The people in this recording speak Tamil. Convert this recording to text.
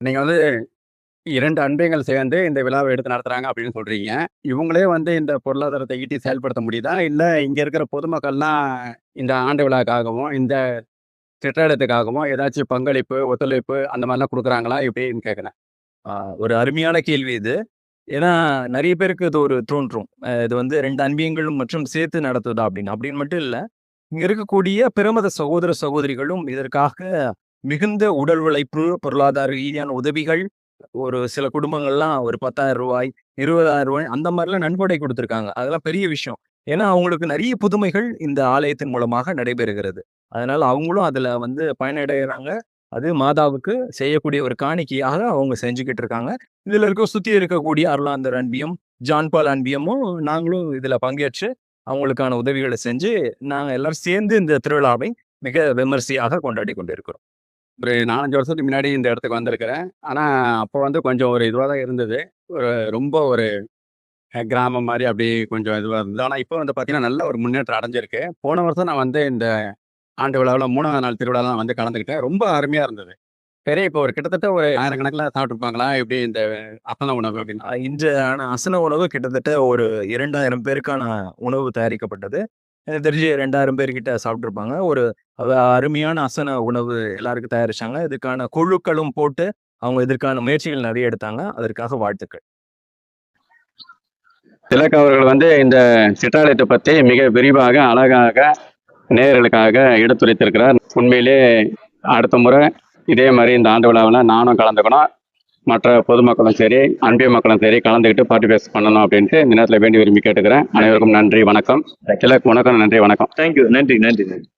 நீங்க வந்து 2 அன்பைகள் சேர்ந்து இந்த விழாவ எடுத்து நடத்துறாங்க அப்படின்னு சொல்றீங்க. இவங்களே வந்து இந்த பொருளாதாரத்த ஈட்டி செயல்படுத்த முடியுதா? இல்ல இங்க இருக்கிற பொதுமக்கள்லாம் இந்த ஆண்டு விழாக்காகவும், இந்த சிற்றாலயத்துக்காகவும் ஏதாச்சும் பங்களிப்பு, ஒத்துழைப்பு அந்த மாரிலாம் குடுக்குறாங்களா? எப்படின்னு கேட்கிறேன். ஆ ஒரு அருமையான கேள்வி இது. ஏன்னா, நெறைய பேருக்கு இது ஒரு தோன்றும். இது வந்து 2 அன்பியங்களும் மற்றும் சேர்த்து நடத்துதா அப்படின்னு. அப்படின்னு மட்டும் இல்ல. இங்க இருக்கக்கூடிய பிறமத சகோதர, சகோதரிகளும் இதற்காக மிகுந்த உடல் உழைப்பு, பொருளாதார ரீதியான உதவிகள், ஒரு சில குடும்பங்கள்லாம் ஒரு ரூ. 10,000 ரூ. 20,000 அந்த மாரிலாம் நன்கொடை குடுத்துருக்காங்க. அதெல்லாம் பெரிய விஷயம். ஏன்னா, அவங்களுக்கு நெறைய புதுமைகள் இந்த ஆலயத்தின் மூலமாக நடைபெறுகிறது. அதனால அவங்களும் அதுல வந்து பயனடையறாங்க. அது மாதாவுக்கு செய்யக்கூடிய ஒரு காணிக்கையாக அவங்க செஞ்சுகிட்டு இருக்காங்க. இதுல சுத்தி இருக்கக்கூடிய அருளாந்தர் அன்பியம், ஜான் பால் அன்பியமும் நாங்களும் இதுல பங்கேற்று அவங்களுக்கான உதவிகள செஞ்சு, நாங்க எல்லாரும் சேர்ந்து இந்த திருவிழாவை மிக விமரிசையாக கொண்டாடிக் கொண்டிருக்கிறோம். ஒரு 4, 5 வருஷத்துக்கு முன்னாடி இந்த இடத்துக்கு வந்திருக்கிறேன். ஆனா, அப்போ வந்து கொஞ்சம் ஒரு இதுவா தான் இருந்தது. ஒரு ரொம்ப ஒரு கிராமம் மாரி அப்படி கொஞ்சம் இதுவா இருந்தது. ஆனா, இப்போ வந்து பார்த்தீங்கன்னா, நல்ல ஒரு முன்னேற்றம் அடைஞ்சிருக்கு. போன வருஷம் நான் வந்து இந்த ஆண்டு விழாவுல 3வது நாள் திருவிழாலாம் வந்து கலந்துக்கிட்டேன். ரொம்ப அருமையா இருந்தது. சரி, இப்போ ஒரு கிட்டத்தட்ட ஒரு 1000கணக்குல சாப்பிட்டுருப்பாங்களா? எப்படி இந்த அசன உணவு அப்படின்னு? இன்று ஆன அசன உணவு கிட்டத்தட்ட ஒரு 2000 பேருக்கான உணவு தயாரிக்கப்பட்டது. எனக்கு தெரிஞ்சு 2000 பேர்கிட்ட சாப்பிட்டுருப்பாங்க. ஒரு அருமையான அசன உணவு எல்லாருக்கும் தயாரிச்சாங்க. இதுக்கான குழுக்களும் போட்டு, அவங்க இதற்கான முயற்சிகள் நெறைய எடுத்தாங்க. அதற்காக வாழ்த்துக்கள். திலக் அவர்கள் வந்து இந்த சிற்றாலயத்தை பத்தி மிக விரிவாக, அழகாக நேயர்களுக்காக எடுத்துரைத்திருக்கிறார். உண்மையிலே அடுத்த முறை இதே மாரி இந்த ஆண்டு விழாவுல நானும் கலந்துக்கணும். மற்ற பொதுமக்களும் சரி, அன்பிய மக்களும் சரி கலந்துக்கிட்டு பார்ட்டிசிபேட் பண்ணணும் அப்படின்ட்டு இந்த நேரத்துல வேண்டி விரும்பி கேட்டுக்கிறேன். அனைவருக்கும் நன்றி, வணக்கம். திலக் வணக்கம், நன்றி, வணக்கம். Thank you. நன்றி, நன்றி, நன்றி.